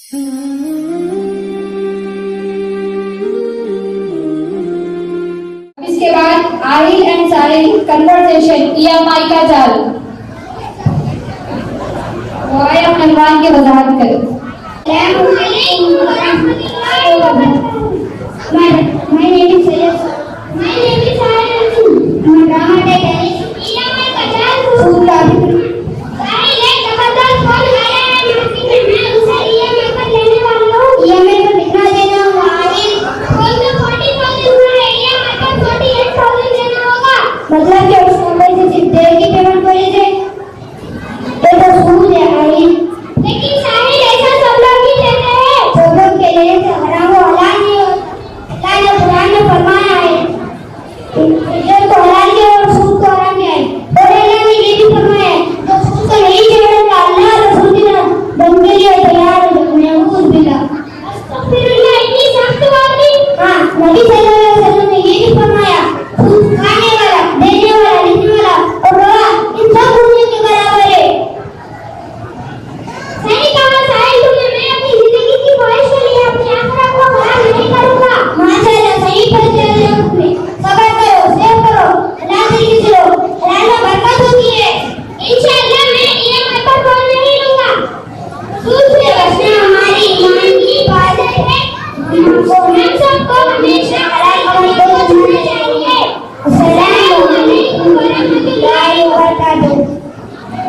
इसके बाद Aahil and Sahil conversation EMI का जाल। वो आए अपने कुरान की वजाहत करें। My name is Sayed. My name is Sayed. I'm a drama director. EMI का जाल पूरा। साहिल एक जबरदस्त फोन आया है मार्केट में, मैं उसे EMI पर लेने वाला हूँ। EMI पर कितना देना होगा आहिल? फोन में 40,000 हुआ है, EMI पर 48,000 देना होगा। मतलब कि उस नंबर से सिर्फ डेढ़ की पेमेंट करेंगे? ये तो सूद है आहिल। लेकिन साहिल ऐसा सब लोग ही लेते हैं। सब लोग के लेने से हराम व हलाल नहीं होता। अल्लाह ने कुरान में फरमाया है इज्जत को हलाल किया और सूद को हराम किया है। और अल्लाह ने ये भी फरमाया है जो सूद को नहीं छोड़ेगा अल्लाह रसूल की दम के लिए तैयार है। नऊज़ बिल्लाह। अस्तगफिरुल्लाह, इतनी सख्त बातें। हाँ, नबी सल्लल्लाहु अलैहि वसल्लम ने ये भी फरमाया सूद खाने वाला, देने वाला, लिखने वाला और गवाह इन सब दुनिया के बराबर है। सही कहा साहिल तुमने। मैं अपनी जिंदगी की ख्वाहिश के लिए अपनी आखिरत को खराब नहीं करूंगा। माशाअल्लाह, सही फैसला लिया तुमने। सब्र करो, सेव करो, अल्लाह से कीजिए, अल्लाह में बरकत होती है। इंशाअल्लाह मैं EMI पर फोन नहीं लूंगा। सूद से बचना हमारी ईमान की इबादत है। हम सबको हमेशा हलाल कमाई को चुनना चाहिए।